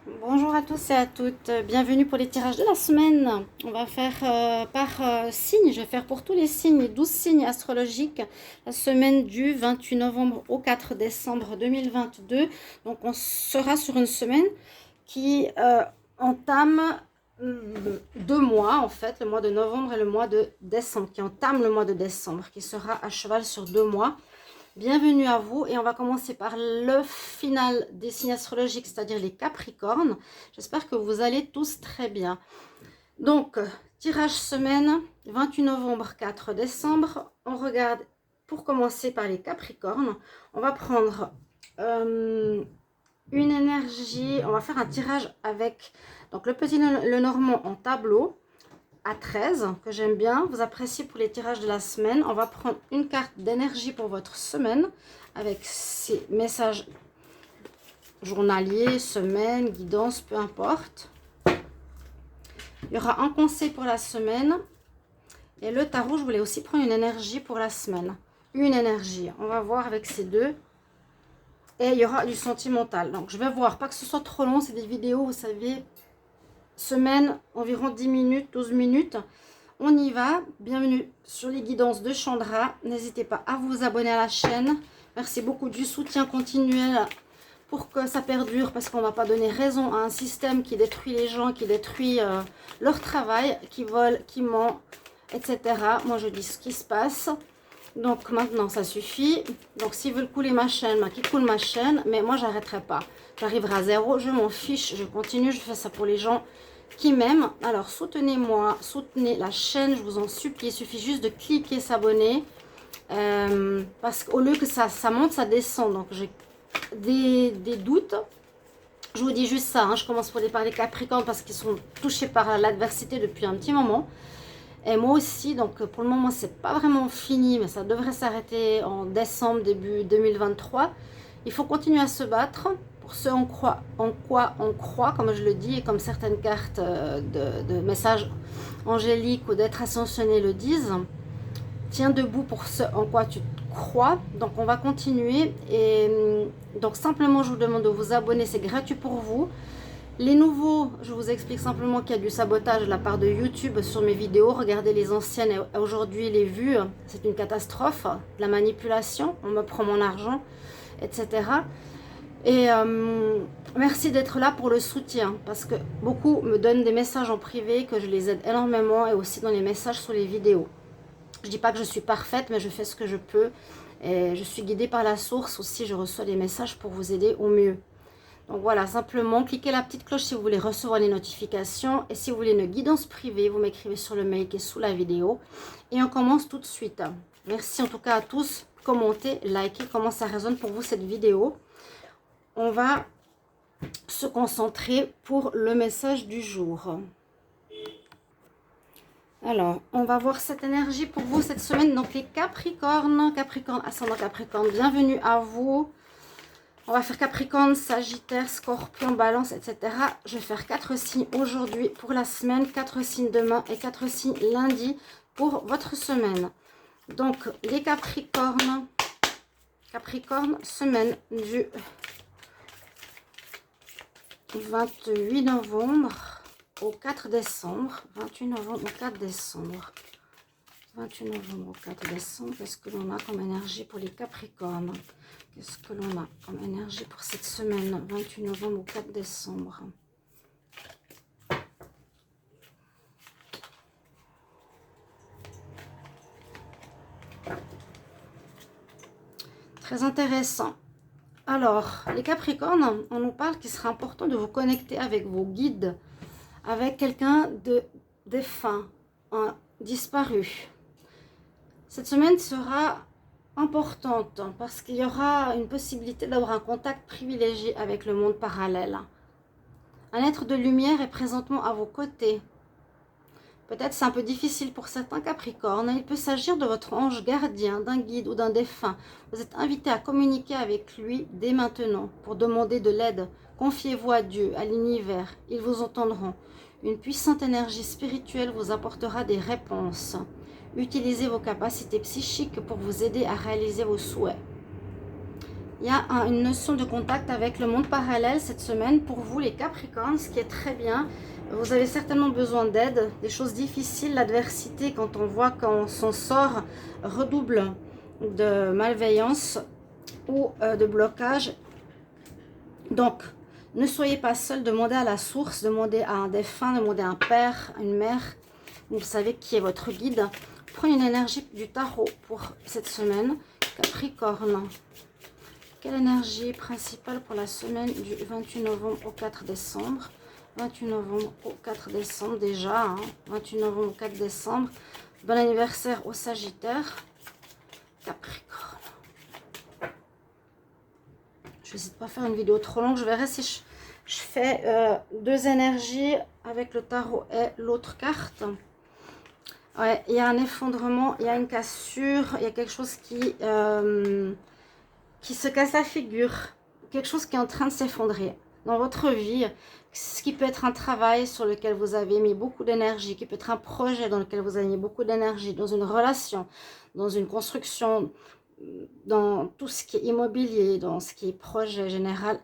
Bonjour à tous et à toutes, bienvenue pour les tirages de la semaine. On va faire par signe, je vais faire pour tous les signes, les 12 signes astrologiques, la semaine du 28 novembre au 4 décembre 2022. Donc on sera sur une semaine qui entame 2 mois en fait, le mois de novembre et le mois de décembre, qui entame le mois de décembre, qui sera à cheval sur 2 mois. Bienvenue à vous et on va commencer par le final des signes astrologiques, c'est-à-dire les Capricornes. J'espère que vous allez tous très bien. Donc, tirage semaine 28 novembre, 4 décembre. On regarde pour commencer par les Capricornes. On va prendre une énergie, on va faire un tirage avec donc le petit le normand en tableau à 13 que j'aime bien. Vous appréciez pour les tirages de la semaine. On va prendre une carte d'énergie pour votre semaine avec ces messages journaliers, semaine, guidance, peu importe. Il y aura un conseil pour la semaine. Et le tarot, je voulais aussi prendre une énergie pour la semaine. Une énergie. On va voir avec ces deux. Et il y aura du sentimental. Donc je vais voir, pas que ce soit trop long, c'est des vidéos, vous savez, semaine, environ 10 minutes, 12 minutes. On y va, bienvenue sur les guidances de Chandra. N'hésitez pas à vous abonner à la chaîne. Merci beaucoup du soutien continuel pour que ça perdure, parce qu'on ne va pas donner raison à un système qui détruit les gens, qui détruit leur travail, qui vole, qui ment, etc. Moi je dis ce qui se passe. Donc maintenant ça suffit. Donc s'ils veulent couler ma chaîne, qui coule ma chaîne, mais moi j'arrêterai pas. J'arriverai à zéro, je m'en fiche, je continue, je fais ça pour les gens qui m'aiment. Alors soutenez-moi, soutenez la chaîne, je vous en supplie. Il suffit juste de cliquer s'abonner, parce qu'au lieu que ça monte, ça descend. Donc j'ai des doutes. Je vous dis juste ça, hein. Je commence par les Capricornes parce qu'ils sont touchés par l'adversité depuis un petit moment. Et moi aussi, donc pour le moment c'est pas vraiment fini, mais ça devrait s'arrêter en décembre, début 2023. Il faut continuer à se battre pour ce en quoi on croit, comme je le dis, et comme certaines cartes de messages angéliques ou d'être ascensionnés le disent. Tiens debout pour ce en quoi tu crois. Donc on va continuer. Et donc simplement je vous demande de vous abonner, c'est gratuit pour vous. Les nouveaux, je vous explique simplement qu'il y a du sabotage de la part de YouTube sur mes vidéos. Regardez les anciennes et aujourd'hui les vues, c'est une catastrophe. De la manipulation, on me prend mon argent, etc. Et merci d'être là pour le soutien, parce que beaucoup me donnent des messages en privé, que je les aide énormément, et aussi dans les messages sur les vidéos. Je ne dis pas que je suis parfaite, mais je fais ce que je peux. Et je suis guidée par la source aussi, je reçois des messages pour vous aider au mieux. Donc voilà, simplement, cliquez la petite cloche si vous voulez recevoir les notifications. Et si vous voulez une guidance privée, vous m'écrivez sur le mail qui est sous la vidéo. Et on commence tout de suite. Merci en tout cas à tous. Commentez, likez, comment ça résonne pour vous cette vidéo. On va se concentrer pour le message du jour. Alors, on va voir cette énergie pour vous cette semaine. Donc les Capricornes, ascendant Capricorne, bienvenue à vous. On va faire Capricorne, Sagittaire, Scorpion, Balance, etc. Je vais faire 4 signes aujourd'hui pour la semaine, 4 signes demain et 4 signes lundi pour votre semaine. Donc, les Capricornes, semaine du 28 novembre au 4 décembre. 28 novembre au 4 décembre. 28 novembre au 4 décembre, qu'est-ce que l'on a comme énergie pour les Capricornes? Qu'est-ce que l'on a comme énergie pour cette semaine, 28 novembre au 4 décembre? Très intéressant. Alors, les Capricornes, on nous parle qu'il sera important de vous connecter avec vos guides, avec quelqu'un de défunt, disparu. Cette semaine sera importante parce qu'il y aura une possibilité d'avoir un contact privilégié avec le monde parallèle. Un être de lumière est présentement à vos côtés. Peut-être c'est un peu difficile pour certains Capricornes. Il peut s'agir de votre ange gardien, d'un guide ou d'un défunt. Vous êtes invité à communiquer avec lui dès maintenant pour demander de l'aide. Confiez-vous à Dieu, à l'univers. Ils vous entendront. Une puissante énergie spirituelle vous apportera des réponses. Utilisez vos capacités psychiques pour vous aider à réaliser vos souhaits. Il y a une notion de contact avec le monde parallèle cette semaine pour vous les Capricornes, ce qui est très bien. Vous avez certainement besoin d'aide, des choses difficiles, l'adversité, quand on voit qu'on s'en sort, redouble de malveillance ou de blocage. Donc, ne soyez pas seul, demandez à la source, demandez à un défunt, demandez à un père, à une mère. Vous savez qui est votre guide. Prenez une énergie du tarot pour cette semaine. Capricorne. Quelle énergie principale pour la semaine du 28 novembre au 4 décembre? 28 novembre au 4 décembre déjà. Hein, 28 novembre au 4 décembre. Bon anniversaire au Sagittaire. Capricorne. Je n'hésite pas à faire une vidéo trop longue. Je verrai si je fais deux énergies avec le tarot et l'autre carte. Ouais, il y a un effondrement, il y a une cassure, il y a quelque chose qui se casse la figure. Quelque chose qui est en train de s'effondrer dans votre vie. Ce qui peut être un travail sur lequel vous avez mis beaucoup d'énergie, qui peut être un projet dans lequel vous avez mis beaucoup d'énergie, dans une relation, dans une construction, dans tout ce qui est immobilier, dans ce qui est projet général.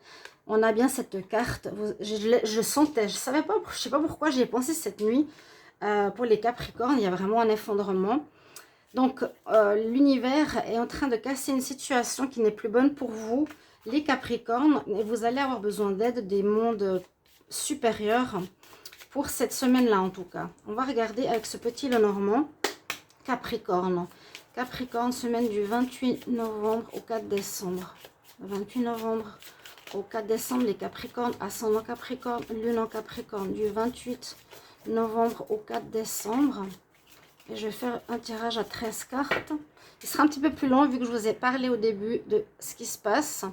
On a bien cette carte. Je sentais, je sais pas pourquoi j'y ai pensé cette nuit. Pour les Capricornes, il y a vraiment un effondrement. Donc, l'univers est en train de casser une situation qui n'est plus bonne pour vous, les Capricornes. Et vous allez avoir besoin d'aide des mondes supérieurs pour cette semaine-là, en tout cas. On va regarder avec ce petit Lenormand. Capricorne. Capricorne, semaine du 28 novembre au 4 décembre. Le 28 novembre au 4 décembre, les Capricornes, ascendant Capricorne, lune en Capricorne, du 28 novembre au 4 décembre. Et je vais faire un tirage à 13 cartes. Il sera un petit peu plus long vu que je vous ai parlé au début de ce qui se passe.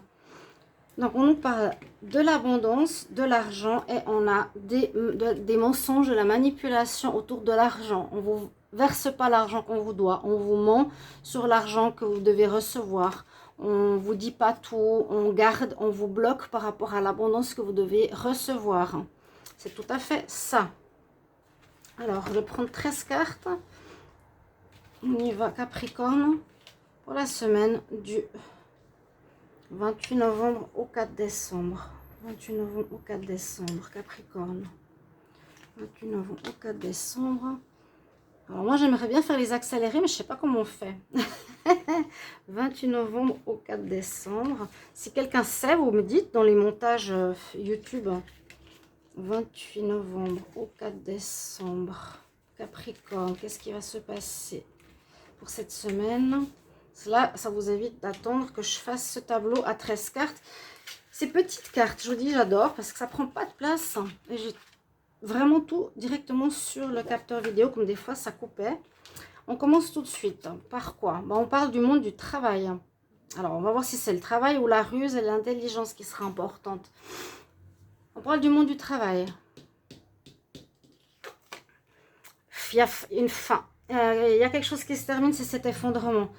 Donc, on nous parle de l'abondance, de l'argent et on a des mensonges, de la manipulation autour de l'argent. On ne vous verse pas l'argent qu'on vous doit. On vous ment sur l'argent que vous devez recevoir. On ne vous dit pas tout. On garde, on vous bloque par rapport à l'abondance que vous devez recevoir. C'est tout à fait ça. Alors, je vais prendre 13 cartes. On y va, Capricorne, pour la semaine du 28 novembre au 4 décembre. 28 novembre au 4 décembre, Capricorne. 28 novembre au 4 décembre. Alors moi, j'aimerais bien faire les accélérés, mais je ne sais pas comment on fait. 28 novembre au 4 décembre. Si quelqu'un sait, vous me dites dans les montages YouTube. 28 novembre au 4 décembre. Capricorne, qu'est-ce qui va se passer pour cette semaine? Cela, ça vous évite d'attendre que je fasse ce tableau à 13 cartes. Ces petites cartes, je vous dis, j'adore parce que ça prend pas de place. Et j'ai vraiment tout directement sur le capteur vidéo, comme des fois ça coupait. On commence tout de suite. Par quoi? On parle du monde du travail. Alors, on va voir si c'est le travail ou la ruse et l'intelligence qui sera importante. On parle du monde du travail. Il y a une fin. Il y a quelque chose qui se termine, c'est cet effondrement.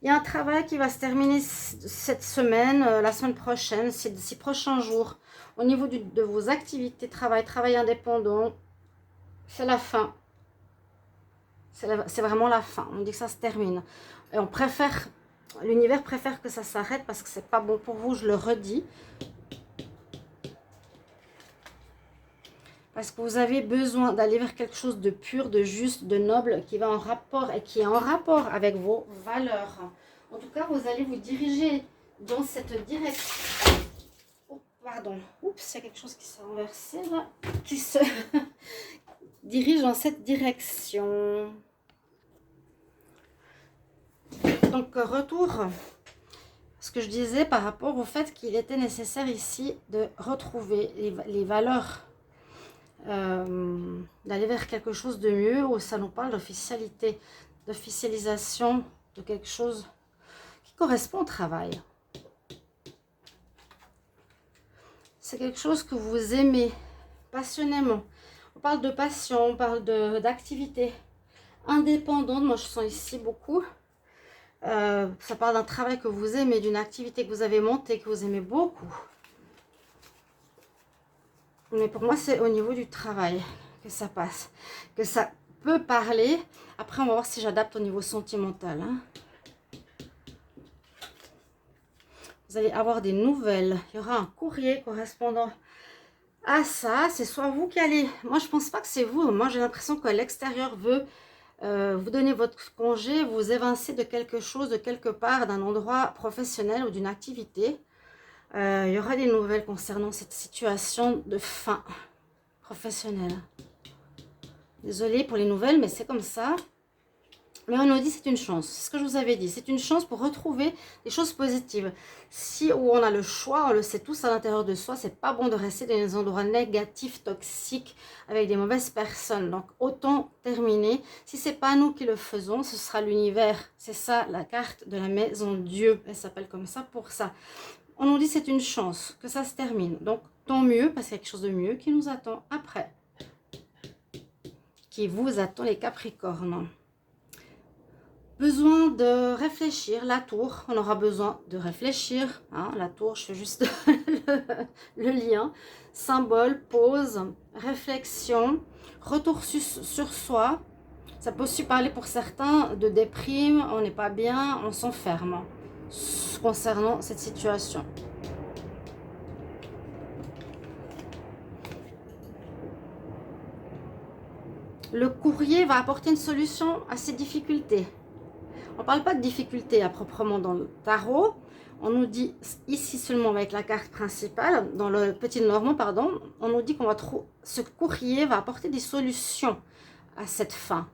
Il y a un travail qui va se terminer cette semaine, la semaine prochaine, ces 6 prochains jours. Au niveau de vos activités, travail indépendant, c'est la fin. C'est vraiment la fin. On dit que ça se termine. Et on préfère, l'univers préfère que ça s'arrête parce que c'est pas bon pour vous, je le redis. Parce que vous avez besoin d'aller vers quelque chose de pur, de juste, de noble, qui va en rapport et qui est en rapport avec vos valeurs. En tout cas, vous allez vous diriger dans cette direction. Oh, pardon. Oups, il y a quelque chose qui s'est renversé là. Qui se dirige dans cette direction. Donc, retour. Ce que je disais par rapport au fait qu'il était nécessaire ici de retrouver les valeurs. D'aller vers quelque chose de mieux, où ça nous parle d'officialité, d'officialisation de quelque chose qui correspond au travail. C'est quelque chose que vous aimez passionnément. On parle de passion, on parle d'activité indépendante. Moi, je sens ici beaucoup. Ça parle d'un travail que vous aimez, d'une activité que vous avez montée, que vous aimez beaucoup. Mais pour moi, c'est au niveau du travail que ça passe, que ça peut parler. Après, on va voir si j'adapte au niveau sentimental. Hein. Vous allez avoir des nouvelles. Il y aura un courrier correspondant à ça. C'est soit vous qui allez... Moi, je pense pas que c'est vous. Moi, j'ai l'impression que l'extérieur veut vous donner votre congé, vous évincer de quelque chose, de quelque part, d'un endroit professionnel ou d'une activité. Il y aura des nouvelles concernant cette situation de fin professionnelle. Désolée pour les nouvelles, mais c'est comme ça. Mais on nous dit c'est une chance, c'est ce que je vous avais dit, c'est une chance pour retrouver des choses positives. Si où on a le choix, on le sait tous à l'intérieur de soi, c'est pas bon de rester dans des endroits négatifs, toxiques, avec des mauvaises personnes. Donc autant terminer. Si c'est pas nous qui le faisons, ce sera l'univers. C'est ça la carte de la maison Dieu. Elle s'appelle comme ça pour ça. On nous dit c'est une chance que ça se termine. Donc tant mieux parce qu'il y a quelque chose de mieux qui nous attend après. Qui vous attend les Capricornes. Besoin de réfléchir, la tour, on aura besoin de réfléchir, hein, la tour, je fais juste le lien, symbole, pause, réflexion, retour sur soi, ça peut aussi parler pour certains de déprime, on n'est pas bien, on s'enferme concernant cette situation. Le courrier va apporter une solution à ces difficultés. On ne parle pas de difficultés à proprement dans le tarot. On nous dit ici seulement avec la carte principale, dans le petit normand, pardon, on nous dit qu'on va ce courrier va apporter des solutions à cette fin.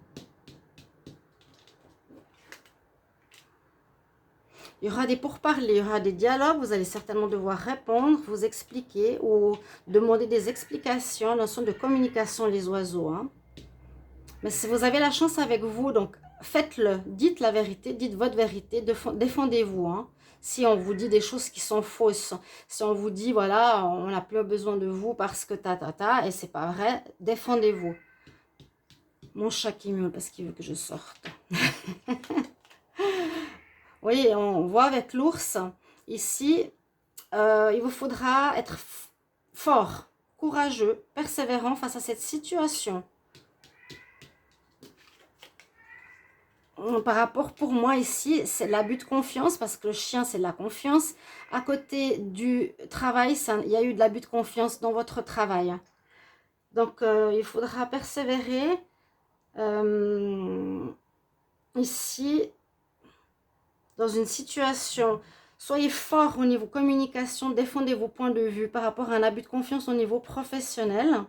Il y aura des pourparlers, il y aura des dialogues, vous allez certainement devoir répondre, vous expliquer ou demander des explications, notion de communication les oiseaux. Hein. Mais si vous avez la chance avec vous, donc faites-le, dites la vérité, dites votre vérité, défendez-vous. Hein. Si on vous dit des choses qui sont fausses, si on vous dit, voilà, on n'a plus besoin de vous parce que et c'est pas vrai, défendez-vous. Mon chat qui miaule parce qu'il veut que je sorte. Oui, on voit avec l'ours, ici, il vous faudra être fort, courageux, persévérant face à cette situation. Par rapport, pour moi ici, c'est l'abus de confiance, parce que le chien, c'est de la confiance. À côté du travail, il y a eu de l'abus de confiance dans votre travail. Donc, il faudra persévérer. Ici, dans une situation, soyez fort au niveau communication, défendez vos points de vue par rapport à un abus de confiance au niveau professionnel.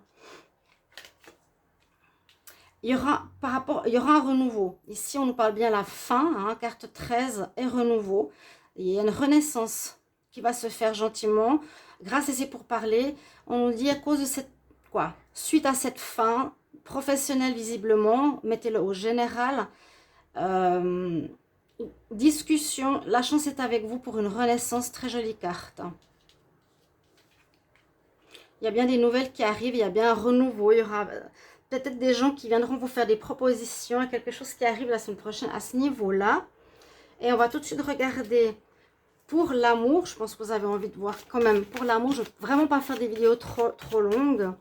Il y aura un renouveau. Ici, on nous parle bien la fin, hein, carte 13 et renouveau. Il y a une renaissance qui va se faire gentiment. Grâce à ces pourparlers, on nous dit à cause de cette... Suite à cette fin, professionnelle visiblement, mettez-le au général. Discussion, la chance est avec vous pour une renaissance, très jolie carte. Il y a bien des nouvelles qui arrivent, il y a bien un renouveau, il y aura... peut-être des gens qui viendront vous faire des propositions à quelque chose qui arrive la semaine prochaine à ce niveau-là. Et on va tout de suite regarder pour l'amour. Je pense que vous avez envie de voir quand même pour l'amour. Je ne veux vraiment pas faire des vidéos trop longues.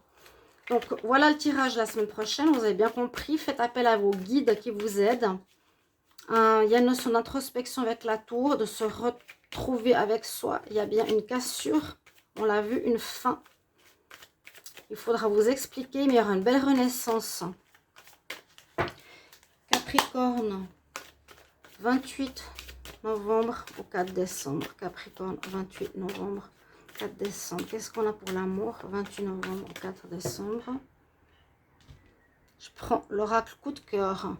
Donc voilà le tirage la semaine prochaine. Vous avez bien compris. Faites appel à vos guides qui vous aident. Il y a une notion d'introspection avec la tour, de se retrouver avec soi. Il y a bien une cassure. On l'a vu, une fin. Il faudra vous expliquer, mais il y aura une belle renaissance. Capricorne, 28 novembre au 4 décembre. Capricorne, 28 novembre, 4 décembre. Qu'est-ce qu'on a pour l'amour? 28 novembre au 4 décembre. Je prends l'oracle coup de cœur.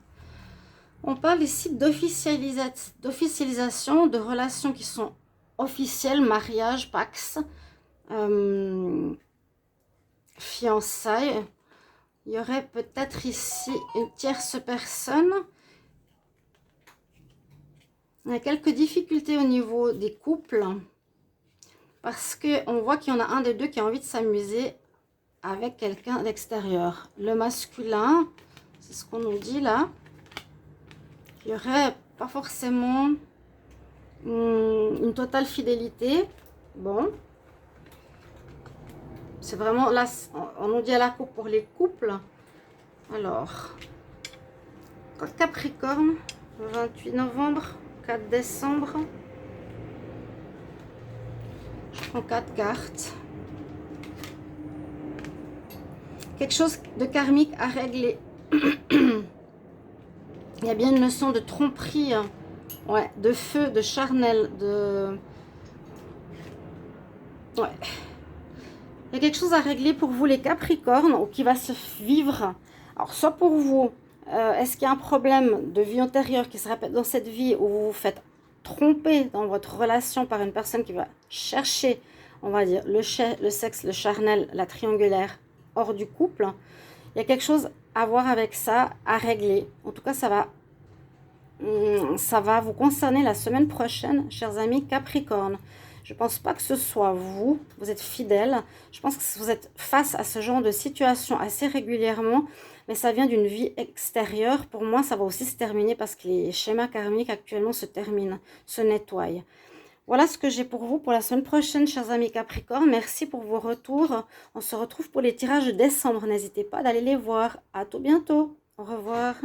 On parle ici d'officialisation, de relations qui sont officielles, mariage, pax, fiançailles. Il y aurait peut-être ici une tierce personne. Il y a quelques difficultés au niveau des couples. Parce qu'on voit qu'il y en a un des deux qui a envie de s'amuser avec quelqu'un d'extérieur. Le masculin, c'est ce qu'on nous dit là. Il n'y aurait pas forcément une totale fidélité. Bon. C'est vraiment là, on nous dit à la coupe pour les couples. Alors, Capricorne, 28 novembre, 4 décembre. prends 4 cartes. Quelque chose de karmique à régler. Il y a bien une notion de tromperie, hein. Ouais, de feu, de charnel, de... Ouais. Il y a quelque chose à régler pour vous les Capricornes, ou qui va se vivre. Alors, soit pour vous, est-ce qu'il y a un problème de vie antérieure qui se répète dans cette vie, où vous vous faites tromper dans votre relation par une personne qui va chercher, on va dire, le sexe, le charnel, la triangulaire, hors du couple. Il y a quelque chose à voir avec ça, à régler. En tout cas, ça va vous concerner la semaine prochaine, chers amis Capricorne. Je ne pense pas que ce soit vous êtes fidèle. Je pense que vous êtes face à ce genre de situation assez régulièrement, mais ça vient d'une vie extérieure. Pour moi, ça va aussi se terminer parce que les schémas karmiques actuellement se terminent, se nettoient. Voilà ce que j'ai pour vous pour la semaine prochaine, chers amis Capricorne. Merci pour vos retours. On se retrouve pour les tirages de décembre. N'hésitez pas d'aller les voir. À tout bientôt. Au revoir.